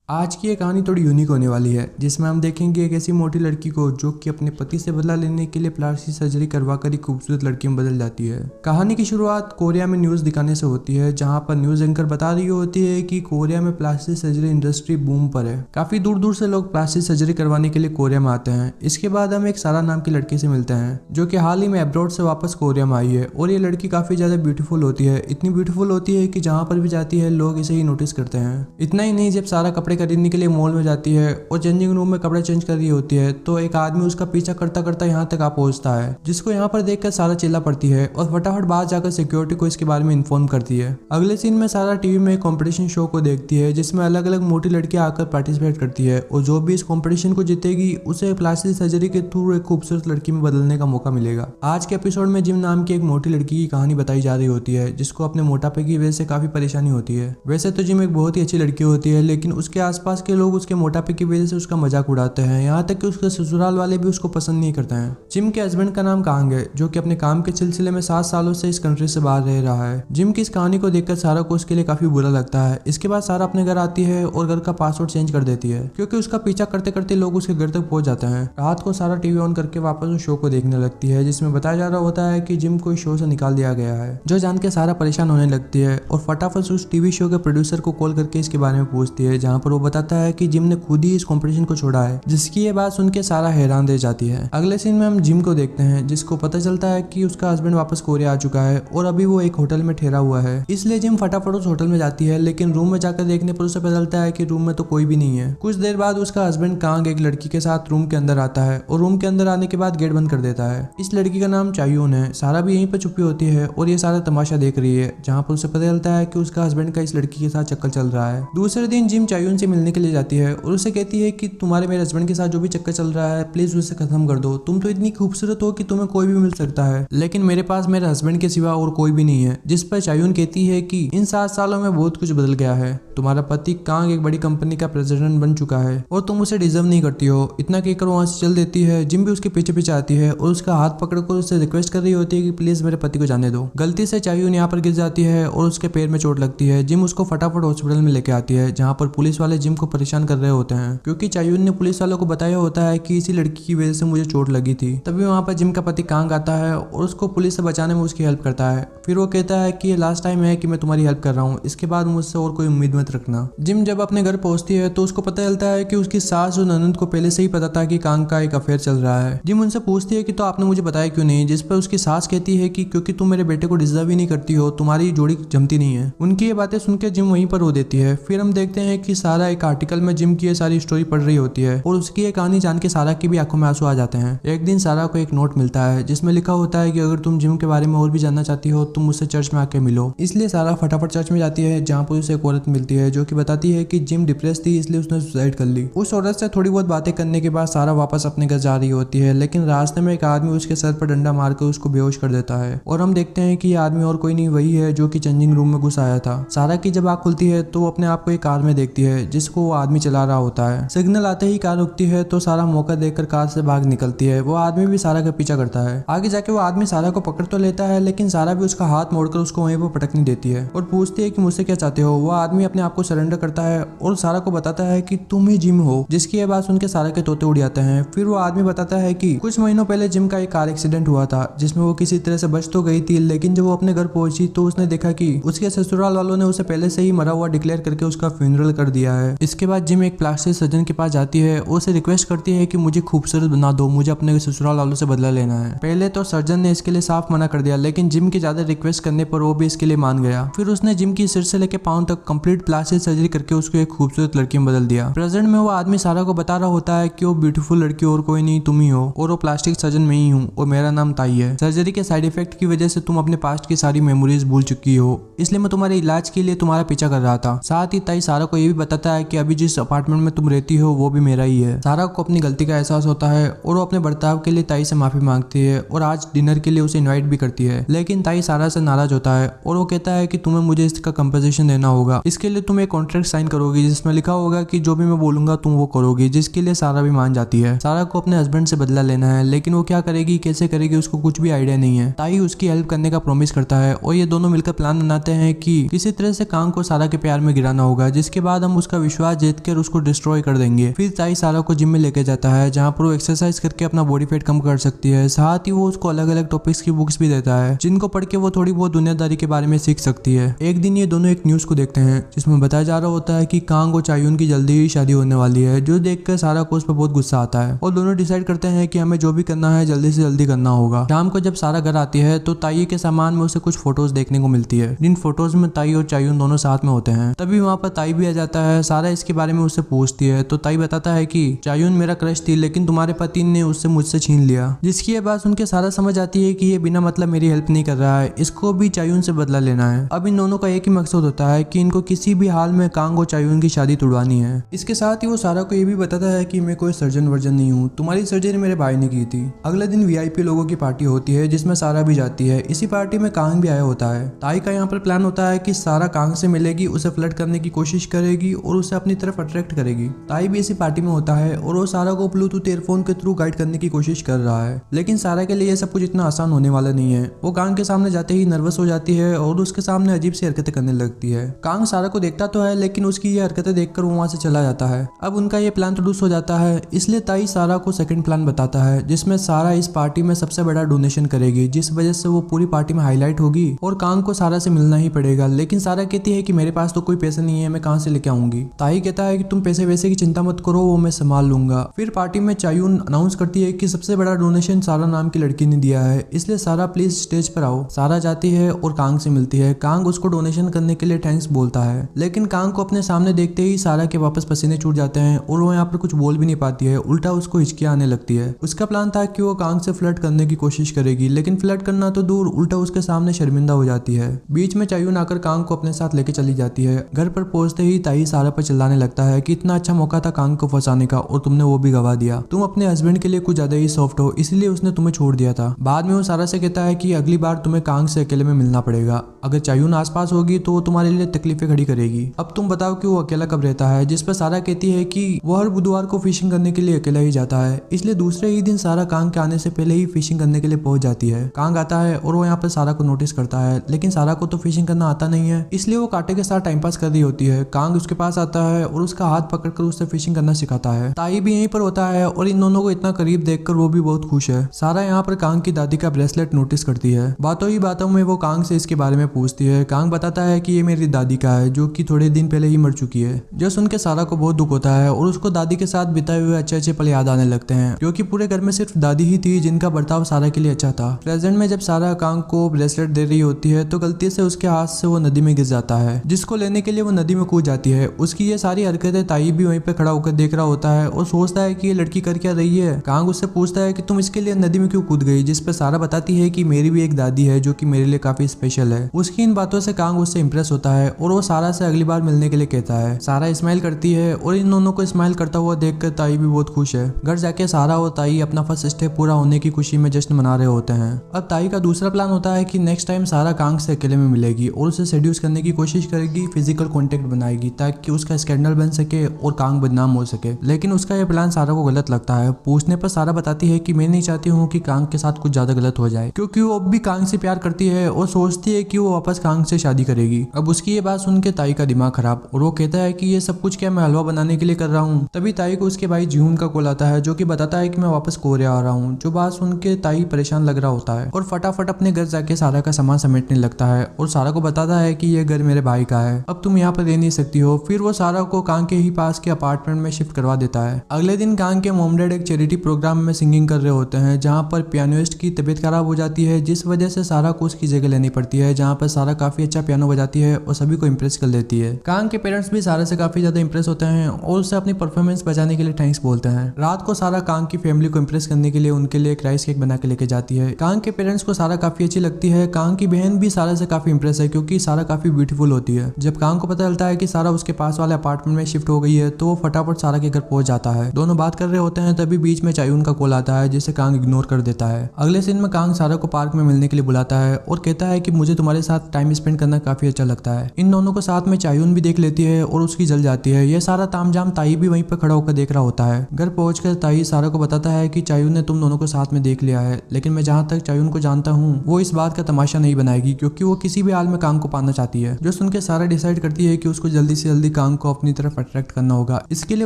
आज की ये कहानी थोड़ी यूनिक होने वाली है, जिसमें हम देखेंगे एक ऐसी मोटी लड़की को जो कि अपने पति से बदला लेने के लिए प्लास्टिक सर्जरी करवाकर एक खूबसूरत लड़की में बदल जाती है। कहानी की शुरुआत कोरिया में न्यूज दिखाने से होती है, जहां पर न्यूज एंकर बता रही होती है कि कोरिया में प्लास्टिक सर्जरी इंडस्ट्री बूम पर है। काफी दूर दूर से लोग प्लास्टिक सर्जरी करवाने के लिए कोरिया में आते हैं। इसके बाद हम एक सारा नाम की लड़की से मिलते हैं, जो कि हाल ही में अब्रॉड से वापस कोरिया में आई है। और ये लड़की काफी ज्यादा ब्यूटीफुल होती है, इतनी ब्यूटीफुल होती है कि जहाँ पर भी जाती है लोग इसे ही नोटिस करते हैं। इतना ही नहीं, जब सारा कपड़े खरीदने के लिए मॉल में जाती है और चेंजिंग रूम में कपड़े चेंज कर रही होती है, तो एक आदमी उसका पीछा करता करता यहाँ तक आ पहुंचता है, जिसको यहाँ पर देखकर सारा चिल्ला पड़ती है और फटाफट बाहर जाकर सिक्योरिटी को इसके बारे में इन्फॉर्म करती है। अगले सीन में सारा टीवी में एक कंपटीशन शो को देखती है, जिसमें अलग अलग मोटी लड़कियां आकर पार्टिसिपेट करती है और जो भी इस कंपटीशन को जीतेगी उसे प्लास्टिक सर्जरी के थ्रू एक खूबसूरत लड़की में बदलने का मौका मिलेगा। आज के एपिसोड में जिम नाम की एक मोटी लड़की की कहानी बताई जा रही होती है, जिसको अपने मोटापे की वजह से काफी परेशानी होती है। वैसे तो जिम एक बहुत ही अच्छी लड़की होती है, लेकिन उसके आसपास के लोग उसके मोटापे की वजह से उसका मजाक उड़ाते हैं, यहाँ तक कि उसके ससुराल वाले भी उसको पसंद नहीं करते हैं। जिम के हस्बैंड का नाम कांग है, जो कि अपने काम के सिलसिले में 7 सालों से इस कंट्री से बाहर रह रहा है। जिम की इस कहानी को देखकर सारा को उसके लिए काफी बुरा लगता है। इसके बाद सारा अपने घर आती है और घर का पासवर्ड चेंज कर देती है, क्योंकि उसका पीछा करते करते लोग उसके घर तक पहुंच जाते हैं। रात को सारा टीवी ऑन करके वापस उस शो को देखने लगती है, जिसमें बताया जा रहा होता है कि जिम को इस शो से निकाल दिया गया है, जो जान के सारा परेशान होने लगती है और फटाफट उस टीवी शो के प्रोड्यूसर को कॉल करके इसके बारे में पूछती है, जहाँ पर वो बताता है कि जिम ने खुद ही इस कॉम्पिटिशन को छोड़ा है, जिसकी ये बात सुन के सारा हैरान रह जाती है। अगले सीन में हम जिम को देखते हैं, जिसको पता चलता है कि उसका हस्बैंड वापस कोरिया आ चुका है और अभी वो एक होटल में ठहरा हुआ है। इसलिए जिम फटाफट उस होटल में जाती है, लेकिन रूम में जाकर देखने पर उसे पता चलता है कि रूम में तो कोई भी नहीं है। कुछ देर बाद उसका हस्बैंड कांग एक लड़की के साथ रूम के अंदर आता है और रूम के अंदर आने के बाद गेट बंद कर देता है। इस लड़की का नाम चायून है। सारा भी यहीं पर छुपी होती है और ये सारा तमाशा देख रही है, जहाँ पर उसे पता चलता है कि उसका हस्बैंड का इस लड़की के साथ चक्कर चल रहा है। दूसरे दिन जिम चायून से मिलने के लिए जाती है और उसे कहती है कि तुम्हारे मेरे हस्बैंड के साथ जो भी चक्कर चल रहा है प्लीज उसे खत्म कर दो। तुम तो इतनी खूबसूरत हो कि तुम्हें कोई भी मिल सकता है, लेकिन मेरे पास मेरे हस्बैंड के सिवा और कोई भी नहीं है। जिस पर चायून कहती है कि इन 7 सालों में बहुत कुछ बदल गया है। तुम्हारा पति कांग एक बड़ी कंपनी का प्रेसिडेंट बन चुका है और तुम उसे डिजर्व नहीं करती हो। इतना कहकर वहां से चल देती है। जिम भी उसके पीछे पीछे आती है और उसका हाथ पकड़कर उससे रिक्वेस्ट कर रही होती है कि प्लीज मेरे पति को जाने दो। गलती से चायून यहाँ पर गिर जाती है और उसके पैर में चोट लगती है। जिम उसको फटाफट हॉस्पिटल में लेके आती है, जहाँ पर पुलिस वाले जिम को परेशान कर रहे होते हैं, क्योंकि चायून ने पुलिस वालों को बताया होता है कि इसी लड़की की वजह से मुझे चोट लगी थी। तभी वहाँ पर जिम का पति कांग आता है और उसको पुलिस से बचाने में उसकी हेल्प करता है। फिर वो कहता है कि ये लास्ट टाइम है कि मैं तुम्हारी हेल्प कर रहा हूँ, इसके बाद मुझसे और कोई उम्मीद मत रखना। जिम जब अपने घर पहुंचती है तो उसको पता चलता है कि उसकी सास और ननद को पहले से ही पता था कि कांग का एक अफेयर चल रहा है। जिम उनसे पूछती है कि तो आपने मुझे बताया क्यों नहीं, जिस पर उसकी सास कहती है कि क्योंकि तुम मेरे बेटे को डिजर्व ही नहीं करती हो, तुम्हारी जोड़ी जमती नहीं है। उनकी ये बातें सुनकर जिम वहीं पर रो देती है। फिर हम देखते हैं कि सारा एक आर्टिकल में जिम की ये सारी स्टोरी पढ़ रही होती है और उसकी ये कहानी जान के सारा की भी आंखों में आंसू आ जाते हैं। एक दिन सारा को एक नोट मिलता है, जिसमें लिखा होता है कि अगर तुम जिम के बारे में और भी जानना चाहती हो तुम मुझसे चर्च में आके मिलो। इसलिए सारा फटाफट चर्च में जाती है, जहाँ पर उसे एक औरत मिलती है जो कि बताती है कि जिम डिप्रेस थी, इसलिए उसने सुसाइड कर ली। उस औरत से थोड़ी बहुत बातें करने के बाद सारा वापस अपने घर जा रही होती है, लेकिन रास्ते में एक आदमी उसके सर पर डंडा मारकर उसको बेहोश कर देता है और हम देखते हैं कि ये आदमी और कोई नहीं वही है जो कि चेंजिंग रूम में घुस आया था। सारा की जब आंख खुलती है तो वो अपने आप को एक कार में देखती है, जिसको वो आदमी चला रहा होता है। सिग्नल आते ही कार रुकती है तो सारा मौका देखकर कार से भाग निकलती है। वो आदमी भी सारा का पीछा करता है। आगे जाके वो आदमी सारा को पकड़ तो लेता है, लेकिन सारा भी उसका हाथ मोड़कर उसको वहीं पर पटकने देती है और पूछती है कि मुझसे क्या चाहते हो। वो आदमी अपने आप को सरेंडर करता है और सारा को बताता है कि तुम ही जिम हो, जिसकी ये बात सुनकर सारा के तोते उड़ जाते हैं। फिर वो आदमी बताता है कि कुछ महीनों पहले जिम का एक कार एक्सीडेंट हुआ था, जिसमें वो किसी तरह से बच तो गई थी, लेकिन जब वो अपने घर पहुंची तो उसने देखा कि उसके ससुराल वालों ने उसे पहले से ही मरा हुआ डिक्लेयर करके उसका फ्यूनरल कर दिया है। इसके बाद जिम एक प्लास्टिक सर्जन के पास जाती है और उसे रिक्वेस्ट करती है कि मुझे खूबसूरत बना दो, मुझे अपने ससुराल वालों से बदला लेना है। पहले तो सर्जन ने इसके लिए साफ मना कर दिया, लेकिन जिम की ज्यादा रिक्वेस्ट करने पर वो भी इसके लिए मान गया। फिर उसने जिम की सिर से लेकर पांव तक कंप्लीट प्लास्टिक सर्जरी करके उसको एक खूबसूरत लड़की में बदल दिया। प्रेजेंट में वो आदमी सारा को बता रहा होता है कि वो ब्यूटीफुल लड़की और कोई नहीं तुम ही हो और वो प्लास्टिक सर्जन में ही हूँ और मेरा नाम ताई है। सर्जरी के साइड इफेक्ट की वजह से तुम अपने पास्ट की सारी मेमोरीज भूल चुकी हो, इसलिए मैं तुम्हारे इलाज के लिए तुम्हारा पीछा कर रहा था। साथ ही ताई सारा को ये भी बताता है कि अभी जिस अपार्टमेंट में तुम रहती हो वो भी मेरा ही है। सारा को अपनी गलती का एहसास होता है और वो अपने बर्ताव के लिए ताई से माफी मांगती है और आज डिनर के लिए उसे इनवाइट भी करती है, लेकिन ताई सारा से नाराज होता है और वो कहता है कि तुम्हें मुझे इसका कंपनसेशन देना होगा। इसके लिए तुम एक कॉन्ट्रैक्ट साइन करोगी जिसमें लिखा होगा कि जो भी मैं बोलूंगा तुम वो करोगी, जिसके लिए सारा भी मान जाती है। सारा को अपने हस्बैंड से बदला लेना है, लेकिन वो क्या करेगी कैसे करेगी उसको कुछ भी आइडिया नहीं है। ताई उसकी हेल्प करने का प्रॉमिस करता है और ये दोनों मिलकर प्लान बनाते हैं कि किसी तरह से कांग को सारा के प्यार में गिराना होगा, जिसके बाद हम उस उसका विश्वास जीत कर उसको डिस्ट्रॉय कर देंगे। फिर ताई सारा को जिम में लेके जाता है जहाँ पर वो एक्सरसाइज करके अपना बॉडी फैट कम कर सकती है। साथ ही वो उसको अलग अलग टॉपिक्स की बुक्स भी देता है जिनको पढ़ के वो थोड़ी बहुत दुनियादारी के बारे में सीख सकती है। एक दिन ये दोनों एक न्यूज को देखते हैं जिसमें बताया जा रहा होता है कि कांग और चायून की जल्दी ही शादी होने वाली है, जो देखकर सारा को उस पर बहुत गुस्सा आता है और दोनों डिसाइड करते हैं कि हमें जो भी करना है जल्दी से जल्दी करना होगा। शाम को जब सारा घर आती है तो ताई के सामान में उसे कुछ फोटोज देखने को मिलती है जिन फोटोज में ताई और चायून दोनों साथ में होते हैं। तभी वहाँ पर ताई भी आ जाता है। सारा इसके बारे में उससे पूछती है तो ताई बताता है कि चायून मेरा क्रश थी लेकिन तुम्हारे पति ने उससे मुझसे छीन लिया। जिसकी ये बात सुन के सारा समझ आती है कि ये बिना मतलब मेरी हेल्प नहीं कर रहा है, इसको भी चायून से बदला लेना है। अब इन दोनों का एक ही मकसद होता है कि इनको किसी भी हाल में कांग और चायून की शादी तुड़वानी है। इसके साथ ही वो सारा को ये भी बताता है कि मैं कोई सर्जन वर्जन नहीं हूँ, तुम्हारी सर्जरी मेरे भाई ने की थी। अगले दिन वीआईपी लोगों की पार्टी होती है जिसमें सारा भी जाती है। इसी पार्टी में कांग भी आया होता है। ताई का यहाँ पर प्लान होता है कि सारा कांग से मिलेगी, उसे फ्लर्ट करने की कोशिश करेगी और उसे अपनी तरफ अट्रैक्ट करेगी। ताई भी इसी पार्टी में होता है और वो सारा को ब्लूटूथ ईयरफोन के थ्रू गाइड करने की कोशिश कर रहा है। लेकिन सारा के लिए ये सब कुछ इतना आसान होने वाला नहीं है। वो कांग के सामने जाते ही नर्वस हो जाती है और उसके सामने अजीब सी हरकतें करने लगती है। कांग सारा को देखता तो है लेकिन उसकी ये हरकतें देखकर वो वहां से चला जाता है। अब उनका ये प्लान तो डूस हो जाता है, इसलिए ताई सारा को सेकंड प्लान बताता है जिसमें सारा इस पार्टी में सबसे बड़ा डोनेशन करेगी, जिस वजह से वो पूरी पार्टी में हाईलाइट होगी और कांग को सारा से मिलना ही पड़ेगा। लेकिन सारा कहती है कि मेरे पास तो कोई पैसे नहीं है, मैं कहां से लेके आऊंगी। ताई कहता है कि तुम पैसे वैसे की चिंता मत करो, वो मैं संभाल लूंगा। फिर पार्टी में चायून अनाउंस करती है कि सबसे बड़ा डोनेशन सारा नाम की लड़की ने दिया है, इसलिए सारा प्लीज स्टेज पर आओ। सारा जाती है और कांग से मिलती है। कांग उसको डोनेशन करने के लिए थैंक्स बोलता है, लेकिन कांग को अपने सामने देखते ही सारा के वापस पसीने छूट जाते हैं और वो यहाँ पर कुछ बोल भी नहीं पाती है, उल्टा उसको हिचकियां आने लगती है। उसका प्लान था कि वो कांग से फ्लर्ट करने की कोशिश करेगी, लेकिन फ्लर्ट करना तो दूर, उल्टा उसके सामने शर्मिंदा हो जाती है। बीच में चायून आकर कांग को अपने साथ लेके चली जाती है। घर पर पहुंचते ही ताई सारा पर चिल्लाने लगता है कि इतना अच्छा मौका था कांग को फंसाने का और तुमने वो भी गवा दिया। तुम अपने हस्बैंड के लिए कुछ ज्यादा ही सॉफ्ट हो, इसलिए उसने तुम्हें छोड़ दिया था। बाद में वो सारा से कहता है कि अगली बार तुम्हें कांग से अकेले में मिलना पड़ेगा, अगर चायून आसपास होगी तो वो तुम्हारे लिए तकलीफें खड़ी करेगी। अब तुम बताओ कि वो अकेला कब रहता है, जिस पर सारा कहती है कि वो हर बुधवार को फिशिंग करने के लिए अकेला ही जाता है। इसलिए दूसरे ही दिन सारा कांग के आने से पहले ही फिशिंग करने के लिए पहुंच जाती है। कांग आता है और वो यहाँ पर सारा को नोटिस करता है, लेकिन सारा को तो फिशिंग करना आता नहीं है, इसलिए वो कांटे के साथ टाइम पास कर रही होती है। कांग उसके पास आता है और उसका हाथ पकड़कर उससे फिशिंग करना सिखाता है। ताई भी यहीं पर होता है और इन दोनों को इतना करीब देखकर वो भी बहुत खुश है। सारा यहाँ पर कांग की दादी का ब्रेसलेट नोटिस करती है। बातों ही बातों में वो कांग से इसके बारे में पूछती है। कांग बताता है कि ये मेरी दादी का है जो कि थोड़े दिन पहले ही मर चुकी है। जो सुन के सारा को बहुत दुख होता है और उसको दादी के साथ बिताए हुए अच्छे अच्छे पल याद आने लगते हैं, क्योंकि पूरे घर में सिर्फ दादी ही थी जिनका बर्ताव सारा के लिए अच्छा था। प्रेजेंट में जब सारा कांग को ब्रेसलेट दे रही होती है तो गलती से उसके हाथ से वो नदी में गिर जाता है, जिसको लेने के लिए वो नदी में कूद जाती है। उसकी ये सारी हरकतें ताई भी वहीं पे खड़ा होकर देख रहा होता है और सोचता है कि ये लड़की कर क्या रही है। कांग उससे पूछता है कि तुम इसके लिए नदी में क्यों कूद गई, जिस पर सारा बताती है कि मेरी भी एक दादी है जो कि मेरे लिए काफी स्पेशल है। उसकी इन बातों से कांग उससे इंप्रेस होता है और वो सारा से अगली बार मिलने के लिए कहता है। सारा स्माइल करती है और इन दोनों को स्माइल करता हुआ देखकर ताई भी बहुत खुश है। घर जाके सारा और ताई अपना फर्स्ट स्टेप पूरा होने की खुशी में जश्न मना रहे होते हैं। अब ताई का दूसरा प्लान होता है कि नेक्स्ट टाइम सारा कांग से अकेले में मिलेगी और उसे सेड्यूस करने की कोशिश करेगी, फिजिकल कॉन्टेक्ट बनाएगी ताकि उसका स्कैंडल बन सके और कांग बदनाम हो सके। लेकिन उसका यह प्लान सारा को गलत लगता है। पूछने पर सारा बताती है कि मैं नहीं चाहती हूँ कि कांग के साथ कुछ ज्यादा गलत हो जाए, क्योंकि वो अब भी कांग से प्यार करती है और सोचती है कि वो वापस कांग से शादी करेगी। अब उसकी ये बात सुन के ताई का दिमाग खराब और वो कहता है कि ये सब कुछ क्या मैं हलवा बनाने के लिए कर रहा हूँ। तभी ताई को उसके भाई जीहून का कॉल आता है जो कि बताता है कि मैं वापस कोरिया आ रहा हूँ। जो बात सुन के ताई परेशान लग रहा होता है और फटाफट अपने घर जाके सारा का सामान समेटने लगता है और सारा को बताता है कि ये घर मेरे भाई का है, अब तुम यहाँ पर रह नहीं सकती हो। फिर वो सारा को कांग के ही पास के अपार्टमेंट में शिफ्ट करवा देता है। अगले दिन कांग के मॉम डैड एक चैरिटी प्रोग्राम में सिंगिंग कर रहे होते हैं जहाँ पर पियानोइस्ट की तबीयत खराब हो जाती है, जिस वजह से सारा को उसकी जगह लेनी पड़ती है, जहाँ पर सारा काफी अच्छा पियानो बजाती है और सभी को इम्प्रेस कर देती है। कांग के पेरेंट्स भी सारा से काफी ज्यादा इम्प्रेस होते हैं और उसे अपनी परफॉर्मेंस बजाने के लिए थैंक्स बोलते हैं। रात को सारा कांग की फैमिली को इम्प्रेस करने के लिए उनके लिए एक राइस केक बना के लेके जाती है। कांग के पेरेंट्स को सारा काफी अच्छी लगती है। कांग की बहन भी सारा से काफी इम्प्रेस है क्योंकि सारा काफी ब्यूटीफुल होती है। जब कांग को पता चलता है कि सारा उसके पास वाले अपार्टमेंट में शिफ्ट हो गई है तो वो फटाफट सारा के घर पहुंच जाता है। दोनों बात कर रहे होते हैं, तभी बीच में चायून का कॉल आता है जिसे कांग इग्नोर कर देता है। अगले सीन में कांग सारा को पार्क में मिलने के लिए बुलाता है और कहता है कि मुझे तुम्हारे साथ टाइम स्पेंड करना काफी अच्छा लगता है। इन दोनों को साथ में चायून भी देख लेती है और उसकी जल जाती है। यह सारा तामझाम ताई भी वहीं पर खड़ा होकर देख रहा होता है। घर पहुंचकर ताई सारा को बताता है कि चायून ने तुम दोनों को साथ में देख लिया है, लेकिन मैं जहाँ तक चायून को जानता हूँ वो इस बात का तमाशा नहीं बनाएगी क्योंकि वो किसी भी हाल में कांग को पाना चाहती है। जो सुनकर सारा डिसाइड करती है कि उसको जल्दी से जल्दी कांग को अपनी तरफ अट्रैक्ट करना होगा। इसके लिए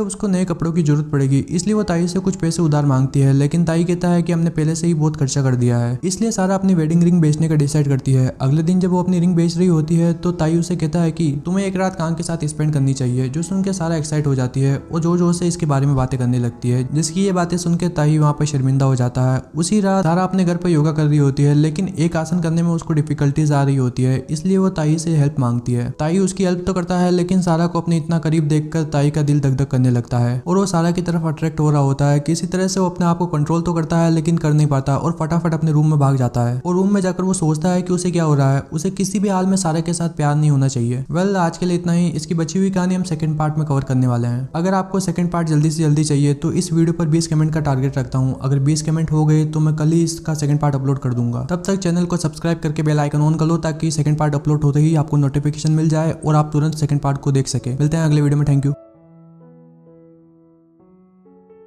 उसको नए कपड़ों की जरूरत पड़ेगी, इसलिए वो ताई से कुछ पैसे उधार मांगती है, लेकिन ताई कहता है कि हमने पहले से ही बहुत खर्चा कर दिया है। इसलिए सारा अपनी वेडिंग रिंग बेचने का डिसाइड करती है। अगले दिन जब वो अपनी रिंग बेच रही होती है तो ताई उसे कहता है कि तुम्हें एक रात कांग के साथ स्पेंड करनी चाहिए, जो सुनकर सारा एक्साइट हो जाती है और जोर जोर से इसके बारे में बातें करने लगती है, जिसकी ये बातें सुनकर ताई वहाँ पर शर्मिंदा हो जाता है। उसी रात सारा अपने घर पर योगा कर रही होती है, लेकिन एक आसन करने में उसको डिफिकल्टीज आ रही होती है, इसलिए वो ताई से हेल्प मांगती है। ताई उसकी हेल्प तो करता है, लेकिन सारा को अपने इतना करीब देखकर ताई का दिल धक धक करने लगता है और वो सारा की तरफ अट्रैक्ट हो रहा होता है। किसी तरह से वो अपने आप को कंट्रोल तो करता है, लेकिन कर नहीं पाता और फटाफट अपने रूम में भाग जाता है। और रूम में जाकर वो सोचता है कि उसे क्या हो रहा है, उसे किसी भी हाल में सारा के साथ प्यार नहीं होना चाहिए। वेल, आज के लिए इतना ही। इसकी बची हुई कहानी हम सेकंड पार्ट में कवर करने वाले हैं। अगर आपको सेकंड पार्ट जल्दी से जल्दी चाहिए तो इस वीडियो पर 20 कमेंट का टारगेट रखता हूँ। अगर 20 कमेंट हो गए तो मैं कल ही इसका सेकंड पार्ट अपलोड कर दूंगा। तब तक चैनल को सब्सक्राइब करके बेल आइकन ऑन कर लो, ताकि सेकंड पार्ट अपलोड होते ही आपको नोटिफिकेशन मिल जाए और आप तुरंत सेकंड पार्ट को देख सके। मिलते हैं अगले वीडियो में। Thank you.